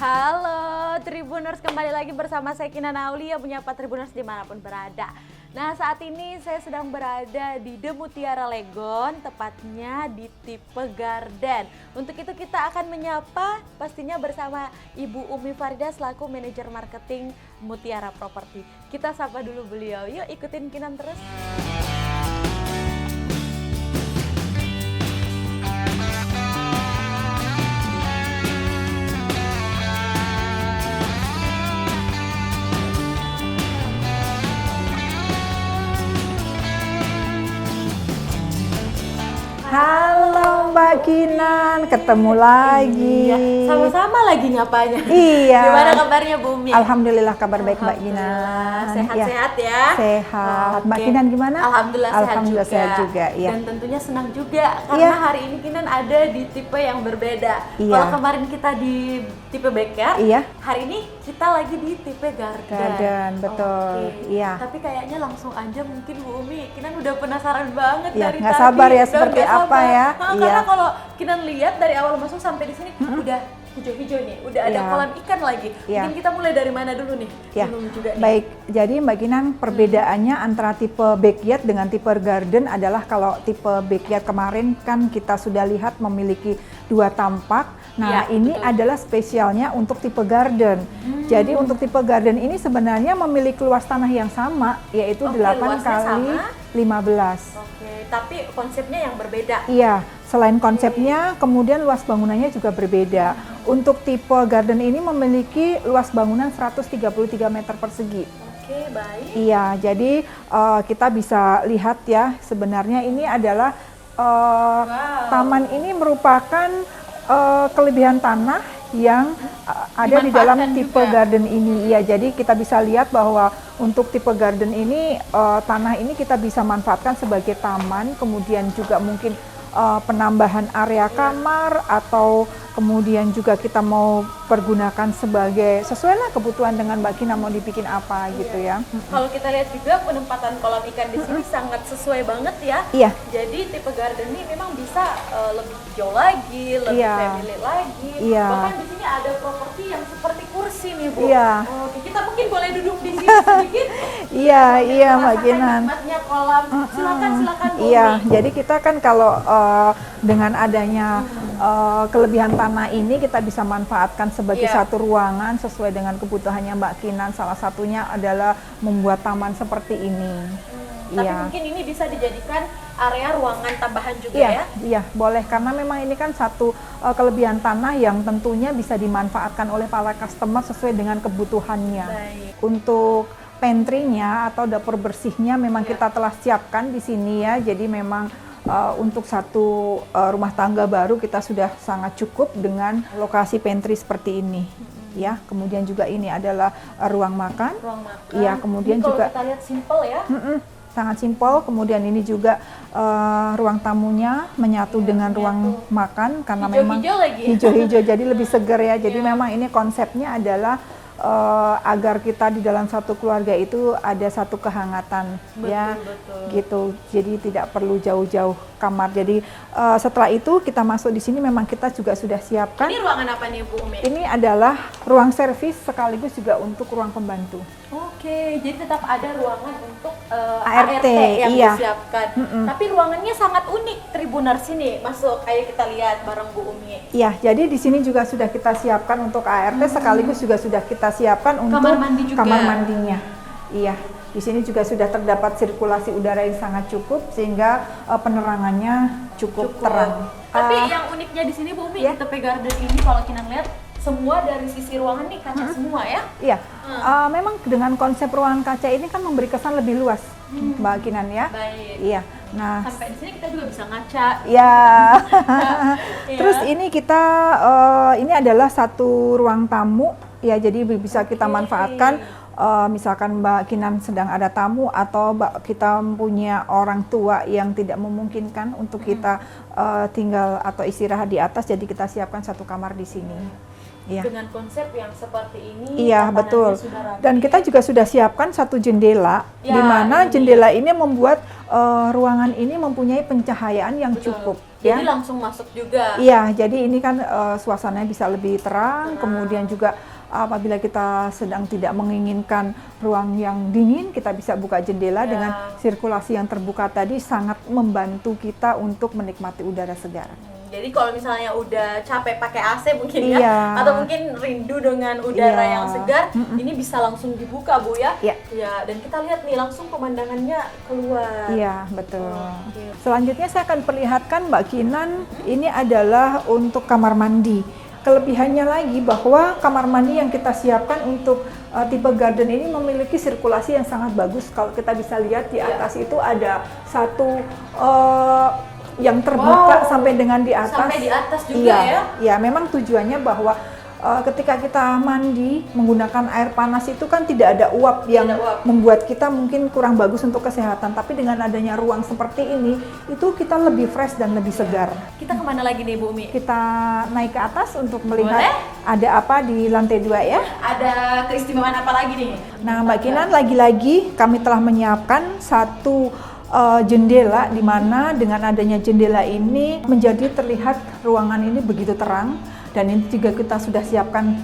Halo Tribuners, kembali lagi bersama saya Kinan Aulia, menyapa Tribuners dimanapun berada. Nah, saat ini saya sedang berada di The Mutiara Legon, tepatnya di tipe garden. Untuk itu kita akan menyapa pastinya bersama Ibu Umi Farida selaku manajer marketing Mutiara Property. Kita sapa dulu beliau, yuk ikutin Kinan terus. Halo Mbak Kinan, ketemu lagi. Iya, sama-sama lagi nyapanya. Iya. Gimana kabarnya Bu Umi? Alhamdulillah kabar baik Mbak Kinan. Sehat-sehat ya? Sehat. Oke. Mbak Kinan gimana? Alhamdulillah sehat juga. Ya. Dan tentunya senang juga karena hari ini Kinan ada di tipe yang berbeda. Iya. Kalau kemarin kita di tipe backyard, hari ini kita lagi di tipe garden. Garden, betul. Oke. Iya. Tapi kayaknya langsung aja mungkin Bu Umi, Kinan udah penasaran banget Ya, dari nggak tadi. sabar ya Udah seperti nggak apa sabar. ya. Karena Iya. kalau Kinan lihat dari awal masuk sampai di sini udah hijau-hijau nih, udah ada Iya. kolam ikan lagi. Iya. Mungkin kita mulai dari mana dulu nih? Ya, Bingung juga nih. baik. Jadi Mbak Kinan, perbedaannya antara tipe backyard dengan tipe garden adalah kalau tipe backyard kemarin kan kita sudah lihat memiliki 2 tampak. Nah, Ya, ini betul. adalah spesialnya untuk tipe garden. Jadi untuk tipe garden ini sebenarnya memiliki luas tanah yang sama, yaitu Oke, 8 luasnya kali sama. 15. Oke, tapi konsepnya yang berbeda. Iya, selain konsepnya, kemudian luas bangunannya juga berbeda. Untuk tipe garden ini memiliki luas bangunan 133 meter persegi. Oke, baik. Iya, jadi kita bisa lihat ya, sebenarnya ini adalah taman ini merupakan kelebihan tanah yang ada di dalam Dimanfaatkan tipe juga. garden ini. Iya, jadi kita bisa lihat bahwa untuk tipe garden ini tanah ini kita bisa manfaatkan sebagai taman, kemudian juga mungkin penambahan area kamar atau kemudian juga kita mau pergunakan sebagai sesuai lah kebutuhan dengan Mbak Kina mau dibikin apa gitu ya. Kalau kita lihat juga penempatan kolam ikan di sini sangat sesuai banget ya. Iya. Jadi tipe garden ini memang bisa lebih hijau lagi, lebih Iya. family lagi. Iya. Bahkan di sini ada properti yang seperti kursi nih Bu. Iya. Oke, kita mungkin boleh duduk di sini sedikit. Iya, iya Mbak Merasakan Kinan. nikmatnya kolam. Silakan Bu Iya, Umi. jadi kita kan kalau dengan adanya kelebihan tanah ini kita bisa manfaatkan sebagai Iya. satu ruangan sesuai dengan kebutuhannya Mbak Kinan. Salah satunya adalah membuat taman seperti ini. Tapi Iya. mungkin ini bisa dijadikan area ruangan tambahan juga Iya, ya. iya boleh karena memang ini kan satu kelebihan tanah yang tentunya bisa dimanfaatkan oleh para customer sesuai dengan kebutuhannya. Baik. Untuk pantry-nya atau dapur bersihnya memang kita telah siapkan di sini ya. Jadi memang untuk satu rumah tangga baru kita sudah sangat cukup dengan lokasi pantry seperti ini. Ya, kemudian juga ini adalah ruang makan. Ruang makan. Iya, kemudian Ini kalau juga kita lihat simple ya. sangat simpel. Kemudian ini juga ruang tamunya menyatu dengan ruang makan karena memang Hijau-hijau lagi. hijau-hijau jadi lebih segar ya. Jadi memang ini konsepnya adalah agar kita di dalam satu keluarga itu ada satu kehangatan ya, betul. gitu. Jadi tidak perlu jauh-jauh kamar. Jadi setelah itu kita masuk di sini memang kita juga sudah siapkan. Ini ruangan apa nih Bu Umi? Ini adalah ruang servis sekaligus juga untuk ruang pembantu. Oke, jadi tetap ada ruangan untuk ART, yang iya. disiapkan. Tapi ruangannya sangat unik, Tribuners sini. Masuk, ayo kita lihat bareng Bu Umi. Iya, jadi di sini juga sudah kita siapkan untuk ART sekaligus juga sudah kita siapkan untuk Kamar mandi juga. kamar mandinya. Iya, di sini juga sudah terdapat sirkulasi udara yang sangat cukup sehingga penerangannya cukup terang. Tapi yang uniknya di sini Bu Umi, ya. di tepi garden ini kalau kita lihat semua dari sisi ruangan nih kaca semua ya. Iya, memang dengan konsep ruangan kaca ini kan memberi kesan lebih luas, Mbak Kinan ya. Baik. Iya, nah. Sampai di sini kita juga bisa ngaca. Ya, Iya. terus ini kita ini adalah satu ruang tamu ya, jadi bisa kita manfaatkan. Misalkan Mbak Kinan sedang ada tamu atau kita punya orang tua yang tidak memungkinkan untuk kita tinggal atau istirahat di atas, jadi kita siapkan satu kamar di sini. Iya. Dengan konsep yang seperti ini. Iya, tatanannya betul. sudah rapi. Dan kita juga sudah siapkan satu jendela, Ya, di mana ini. jendela ini membuat ruangan ini mempunyai pencahayaan yang Betul. cukup. Jadi langsung masuk juga. Iya, jadi ini kan suasananya bisa lebih terang, kemudian juga apabila kita sedang tidak menginginkan ruang yang dingin, kita bisa buka jendela dengan sirkulasi yang terbuka tadi sangat membantu kita untuk menikmati udara segar. Jadi kalau misalnya udah capek pakai AC mungkin ya, atau mungkin rindu dengan udara yang segar, ini bisa langsung dibuka Bu ya. Ya, dan kita lihat nih langsung pemandangannya keluar. Iya, betul. Selanjutnya saya akan perlihatkan Mbak Kinan, ini adalah untuk kamar mandi. Kelebihannya lagi bahwa kamar mandi yang kita siapkan untuk tipe garden ini memiliki sirkulasi yang sangat bagus. Kalau kita bisa lihat di atas itu ada satu yang terbuka sampai dengan di atas. Sampai di atas juga ya? Iya, memang tujuannya bahwa ketika kita mandi menggunakan air panas itu kan tidak ada uap yang membuat kita mungkin kurang bagus untuk kesehatan. Tapi dengan adanya ruang seperti ini, itu kita lebih fresh dan lebih segar. Kita kemana lagi nih Bu Umi? Kita naik ke atas untuk melihat ada apa di lantai 2 ya. Ada keistimewaan apa lagi nih? Nah Mbak Kinan, lagi-lagi kami telah menyiapkan satu jendela, di mana dengan adanya jendela ini menjadi terlihat ruangan ini begitu terang. Dan ini juga kita sudah siapkan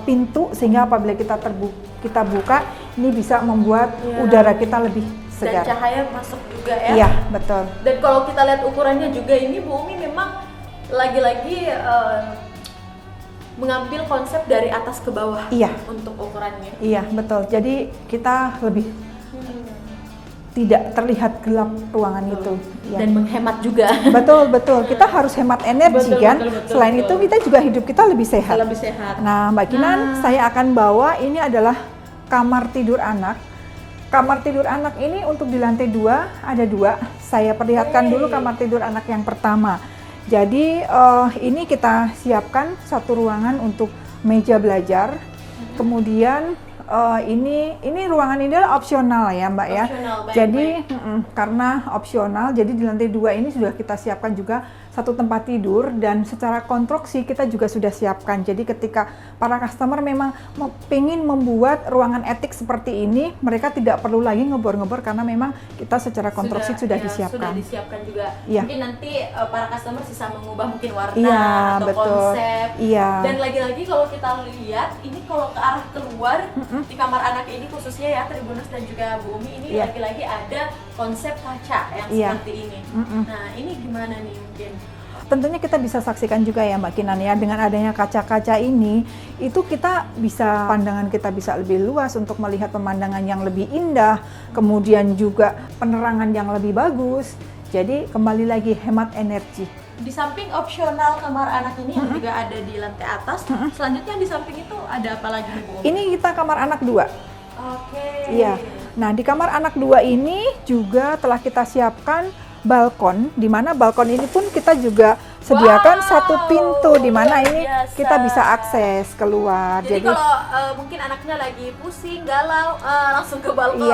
pintu sehingga apabila kita buka, ini bisa membuat udara kita lebih segar. Dan cahaya masuk juga ya? Iya, betul. Dan kalau kita lihat ukurannya juga ini Bu Umi memang lagi-lagi mengambil konsep dari atas ke bawah untuk ukurannya. Iya, betul. Jadi kita lebih tidak terlihat gelap ruangan itu. Dan menghemat juga. Betul. Kita harus hemat energi kan. Selain itu kita juga hidup kita lebih sehat. Nah Mbak Kinan, saya akan bawa ini adalah kamar tidur anak. Kamar tidur anak ini untuk di lantai 2 ada 2. Saya perlihatkan dulu kamar tidur anak yang pertama. Jadi ini kita siapkan satu ruangan untuk meja belajar. Kemudian ini ruangan ini adalah opsional ya Mbak ya. Jadi karena opsional, jadi di lantai 2 ini sudah kita siapkan juga satu tempat tidur dan secara konstruksi kita juga sudah siapkan. Jadi ketika para customer memang ingin membuat ruangan etik seperti ini, mereka tidak perlu lagi ngebor-ngebor karena memang kita secara konstruksi sudah disiapkan. Sudah disiapkan juga. Ya. Mungkin nanti para customer bisa mengubah mungkin warna atau konsep. Dan lagi-lagi kalau kita lihat ini kalau ke arah keluar di kamar anak ini khususnya ya Tribuners dan juga Bu Umi ini lagi-lagi ada konsep kaca yang seperti ini. Nah ini gimana nih mungkin? Tentunya kita bisa saksikan juga ya Mbak Kinan ya, dengan adanya kaca-kaca ini, itu kita bisa, pandangan kita bisa lebih luas untuk melihat pemandangan yang lebih indah, kemudian juga penerangan yang lebih bagus. Jadi kembali lagi hemat energi. Di samping opsional kamar anak ini yang juga ada di lantai atas, selanjutnya di samping itu ada apa lagi nih Bu? Ini kita kamar anak 2. Oke. Iya. Nah di kamar anak 2 ini juga telah kita siapkan balkon, di mana balkon ini pun kita juga sediakan satu pintu di mana ini kita bisa akses keluar. Jadi kalau mungkin anaknya lagi pusing, galau, langsung ke balkon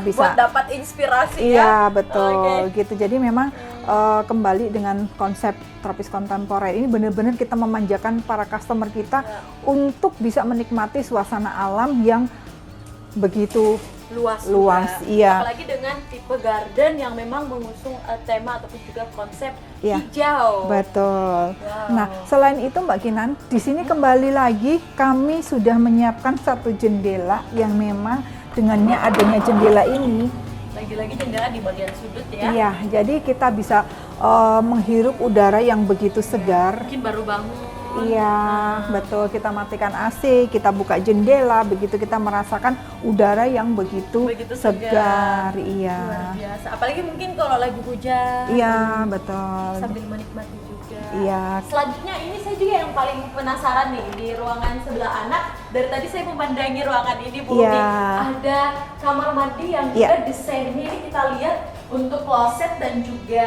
bisa buat dapat inspirasi ya. Betul. Gitu. Jadi memang kembali dengan konsep tropis kontemporer ini benar-benar kita memanjakan para customer kita untuk bisa menikmati suasana alam yang begitu luas. Iya. Apalagi dengan tipe garden yang memang mengusung tema ataupun juga konsep hijau. Betul. Nah, selain itu Mbak Kinan, di sini kembali lagi kami sudah menyiapkan satu jendela yang memang dengannya adanya jendela ini. Lagi-lagi jendela di bagian sudut ya. Iya, jadi kita bisa menghirup udara yang begitu segar. Mungkin baru bangun. Iya, betul. Kita matikan AC, kita buka jendela, begitu kita merasakan udara yang begitu segar. Iya. Luar biasa. Apalagi mungkin kalau lagi hujan. Iya, betul. Sambil menikmati juga. Iya. Selanjutnya ini saya juga yang paling penasaran nih di ruangan sebelah anak. Dari tadi saya memandangi ruangan ini Bu Umi. Ada kamar mandi yang juga desainnya ini kita lihat untuk kloset dan juga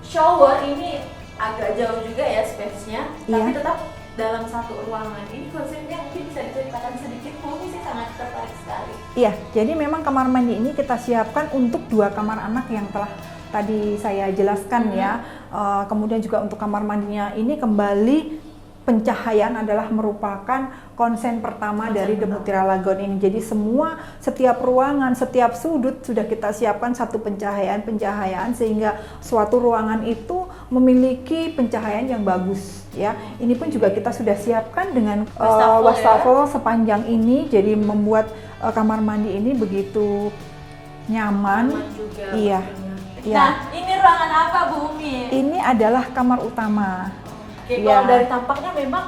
shower ini agak jauh juga ya space-nya, tapi tetap dalam satu ruangan. Ini konsepnya mungkin bisa diceritakan sedikit, mungkin saya sangat tertarik sekali. Iya, jadi memang kamar mandi ini kita siapkan untuk 2 kamar anak yang telah tadi saya jelaskan ya. Kemudian juga untuk kamar mandinya ini kembali pencahayaan adalah merupakan konsen pertama dari The Mutiara Lagoon ini. Jadi setiap ruangan, setiap sudut sudah kita siapkan satu pencahayaan sehingga suatu ruangan itu memiliki pencahayaan yang bagus ya. Ini pun juga kita sudah siapkan dengan wastafel sepanjang ini, jadi membuat kamar mandi ini begitu nyaman juga. Iya. Nah, ini ruangan apa Bu Umi? Ini adalah kamar utama. Oke, kalau dari tampaknya memang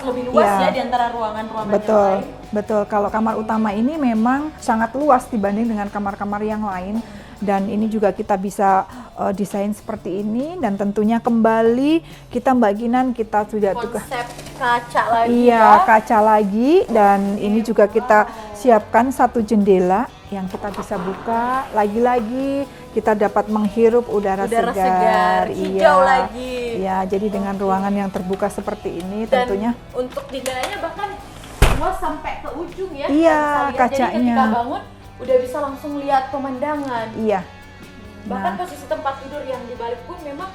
lebih luas ya di antara ruangan-ruangan yang lain. Betul. Kalau kamar utama ini memang sangat luas dibanding dengan kamar-kamar yang lain. Dan ini juga kita bisa desain seperti ini, dan tentunya kembali kita Mbak Kinan kita sudah konsep kaca lagi. Iya, kaca lagi, dan ini juga kita siapkan satu jendela yang kita bisa buka. Lagi-lagi kita dapat menghirup udara segar, hijau lagi. Iya, jadi dengan ruangan yang terbuka seperti ini dan tentunya untuk jendelanya bahkan luas sampai ke ujung ya. Iya, kacanya. Jadi ketika bangun udah bisa langsung lihat pemandangan. Iya. Bahkan posisi tempat tidur yang di balik pun memang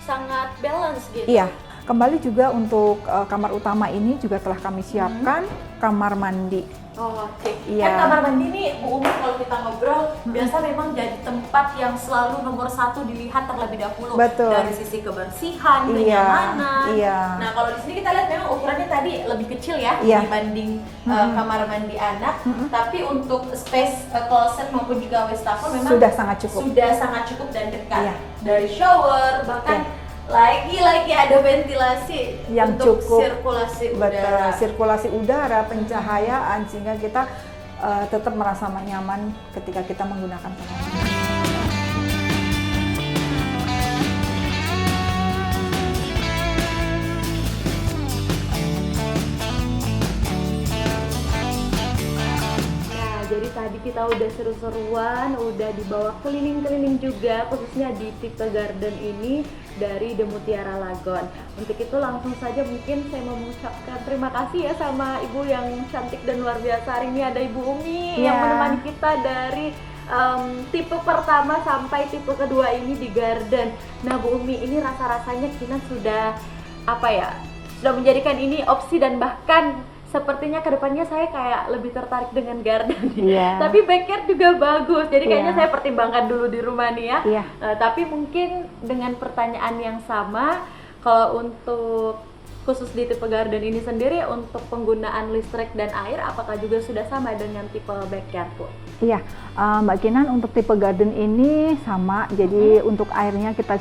sangat balance gitu. Iya. Kembali juga untuk kamar utama ini juga telah kami siapkan kamar mandi. Oh, oke. Iya. Kan kamar mandi ini Bu Umi kalau kita ngobrol biasa memang jadi tempat yang selalu nomor satu dilihat terlebih dahulu. Betul. Dari sisi kebersihan, kenyamanan. Iya. Nah, kalau di sini kita lihat memang ukurannya tadi lebih kecil ya dibanding kamar mandi anak. Tapi untuk space closet maupun juga wastafel memang sudah sangat cukup. Sudah sangat cukup dan dekat. Iya. Dari shower bahkan lagi ada ventilasi yang untuk cukup, sirkulasi udara. Sirkulasi udara, pencahayaan, sehingga kita tetap merasa nyaman ketika kita menggunakan kamar mandi. Jadi tadi kita udah seru-seruan, udah dibawa keliling-keliling juga, khususnya di tipe garden ini dari The Mutiara Lagoon. Untuk itu langsung saja mungkin saya mau mengucapkan terima kasih ya sama Ibu yang cantik dan luar biasa. Hari ini ada Ibu Umi yang menemani kita dari tipe pertama sampai tipe kedua ini di garden. Nah Bu Umi, ini rasa-rasanya Kinan sudah sudah menjadikan ini opsi, dan bahkan sepertinya kedepannya saya kayak lebih tertarik dengan garden. Tapi backyard juga bagus, jadi kayaknya saya pertimbangkan dulu di rumah nih ya. Tapi mungkin dengan pertanyaan yang sama, kalau untuk khusus di tipe garden ini sendiri, untuk penggunaan listrik dan air apakah juga sudah sama dengan tipe backyard Bu? Iya, Mbak Kinan, untuk tipe garden ini sama. Jadi untuk airnya kita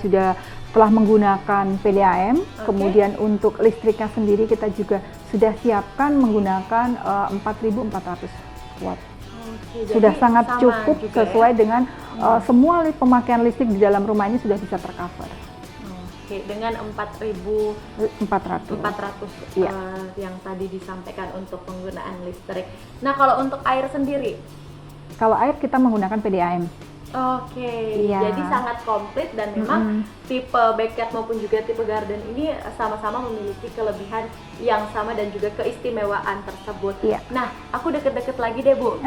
telah menggunakan PDAM. Kemudian untuk listriknya sendiri kita juga sudah siapkan menggunakan 4.400 watt. Sudah sangat cukup sesuai dengan semua pemakaian listrik di dalam rumah ini sudah bisa tercover. Dengan 4.400 yang tadi disampaikan untuk penggunaan listrik. Nah, kalau untuk air sendiri? Kalau air kita menggunakan PDAM. Jadi sangat komplit, dan memang tipe backyard maupun juga tipe garden ini sama-sama memiliki kelebihan yang sama dan juga keistimewaan tersebut. Nah, aku deket-deket lagi deh Bu.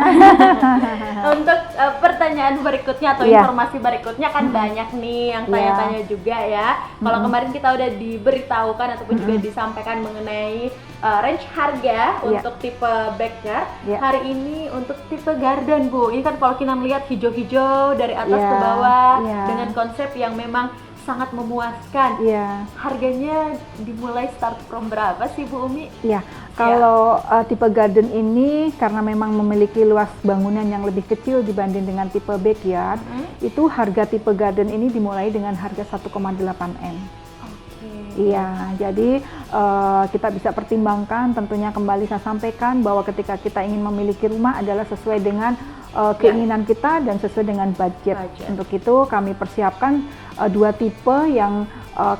Untuk pertanyaan berikutnya atau informasi berikutnya kan banyak nih yang tanya-tanya juga ya. Kalau kemarin kita udah diberitahukan ataupun juga disampaikan mengenai range harga untuk tipe backyard. Hari ini untuk tipe garden Bu, ini kan kalau kita melihat hijau-hijau dari atas ke bawah dengan konsep yang memang sangat memuaskan. Harganya dimulai start from berapa sih Bu Umi? Kalau tipe garden ini karena memang memiliki luas bangunan yang lebih kecil dibanding dengan tipe backyard, itu harga tipe garden ini dimulai dengan harga 1,8 M. Jadi kita bisa pertimbangkan, tentunya kembali saya sampaikan bahwa ketika kita ingin memiliki rumah adalah sesuai dengan keinginan kita dan sesuai dengan budget. Untuk itu kami persiapkan dua tipe yang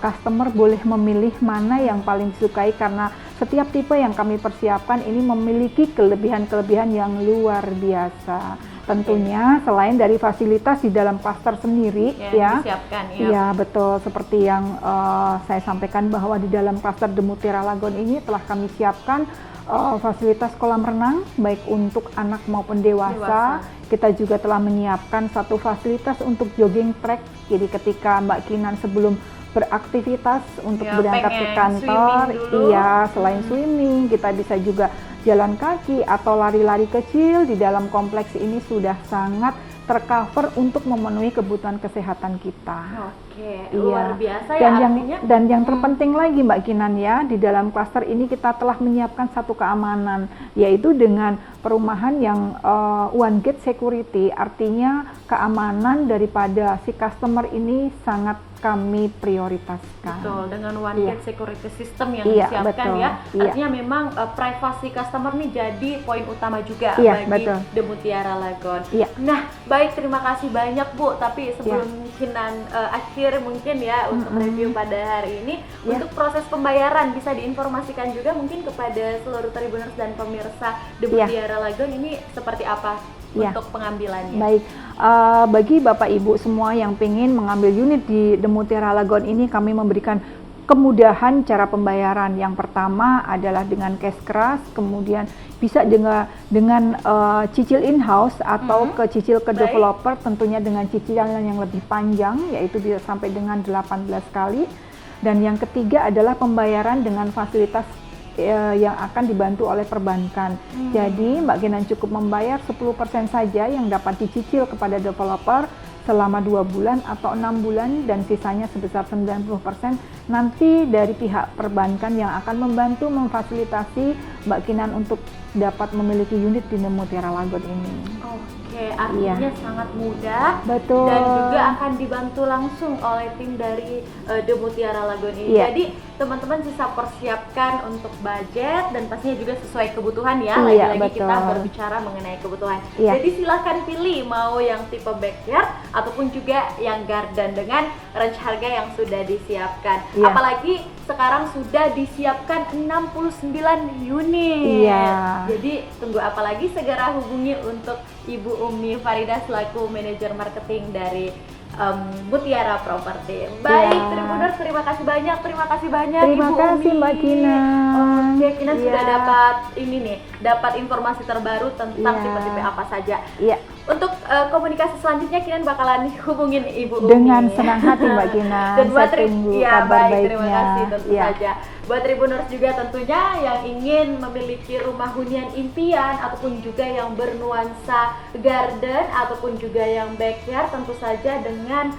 customer boleh memilih mana yang paling disukai, karena setiap tipe yang kami persiapkan ini memiliki kelebihan-kelebihan yang luar biasa. Tentunya selain dari fasilitas di dalam klaster sendiri disiapkan, betul, seperti yang saya sampaikan bahwa di dalam klaster The Mutiara Lagoon ini telah kami siapkan fasilitas kolam renang baik untuk anak maupun dewasa. Kita juga telah menyiapkan satu fasilitas untuk jogging track. Jadi ketika Mbak Kinan sebelum beraktivitas untuk Ya, berangkat ke pengen kantor. swimming dulu. Iya, selain swimming kita bisa juga jalan kaki atau lari-lari kecil di dalam kompleks ini sudah sangat tercover untuk memenuhi kebutuhan kesehatan kita. Oke, Iya. luar biasa ya Dan artinya. yang terpenting lagi Mbak Kinan ya, di dalam klaster ini kita telah menyiapkan satu keamanan, yaitu dengan perumahan yang one gate security, artinya keamanan daripada si customer ini sangat kami prioritaskan. Betul, dengan one Iya. gate security system yang Iya, disiapkan betul. ya. Iya. Artinya memang privasi customer nih jadi poin utama juga Iya, bagi betul. The Mutiara Lagoon. Iya. Nah, baik, terima kasih banyak Bu. Tapi sebelum mungkinan akhir mungkin ya untuk review pada hari ini, Iya. untuk proses pembayaran bisa diinformasikan juga mungkin kepada seluruh Tribuners dan pemirsa The Iya. Mutiara Lagoon ini seperti apa Iya. untuk pengambilannya. Baik, bagi Bapak Ibu semua yang ingin mengambil unit di The Mutiara Lagoon ini, kami memberikan kemudahan cara pembayaran. Yang pertama adalah dengan cash keras, kemudian bisa dengan cicil in-house atau cicil ke Baik. developer, tentunya dengan cicilan yang lebih panjang, yaitu bisa sampai dengan 18 kali. Dan yang ketiga adalah pembayaran dengan fasilitas yang akan dibantu oleh perbankan. Jadi Mbak Kinan cukup membayar 10% saja yang dapat dicicil kepada developer selama 2 bulan atau 6 bulan, dan sisanya sebesar 90% nanti dari pihak perbankan yang akan membantu memfasilitasi Mbak Kinan untuk dapat memiliki unit di The Mutiara Lagoon ini. Oke, artinya sangat mudah. Betul. Dan juga akan dibantu langsung oleh tim dari The Mutiara Lagoon ini. Iya. Jadi teman-teman bisa persiapkan untuk budget dan pastinya juga sesuai kebutuhan ya. Iya, Lagi-lagi kita betul. berbicara mengenai kebutuhan. Iya. Jadi silahkan pilih mau yang tipe backyard ataupun juga yang garden dengan range harga yang sudah disiapkan. Iya. Apalagi sekarang sudah disiapkan 69 unit. Iya. Jadi tunggu apa lagi, segera hubungi untuk Ibu Umi Farida selaku manajer marketing dari Mutiara Property. Baik, Iya. Tribuners, terima kasih banyak Terima Ibu kasih Umi. Mbak Kinan. Oke, Kinan Iya. sudah dapat ini nih, dapat informasi terbaru tentang Iya. tipe-tipe apa saja. Iya, Untuk komunikasi selanjutnya Kinan bakalan hubungin Ibu Umi. dengan senang hati Mbak Kinan. Dan buat Saya tunggu ya, kabar baik, baiknya. terima kasih tentu Iya. saja. Buat Tribuners juga tentunya yang ingin memiliki rumah hunian impian ataupun juga yang bernuansa garden ataupun juga yang backyard, tentu saja dengan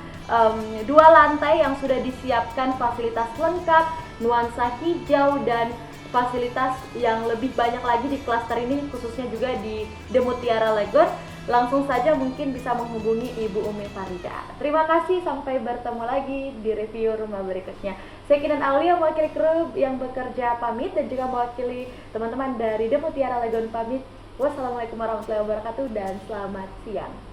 2 lantai yang sudah disiapkan fasilitas lengkap, nuansa hijau dan fasilitas yang lebih banyak lagi di klaster ini, khususnya juga di The Mutiara Lagoon. Langsung saja mungkin bisa menghubungi Ibu Umi Farida. Terima kasih, sampai bertemu lagi di review rumah berikutnya. Saya Kinan Aulia, mewakili kru yang bekerja pamit dan juga mewakili teman-teman dari The Mutiara Lagoon pamit. Wassalamualaikum warahmatullahi wabarakatuh dan selamat siang.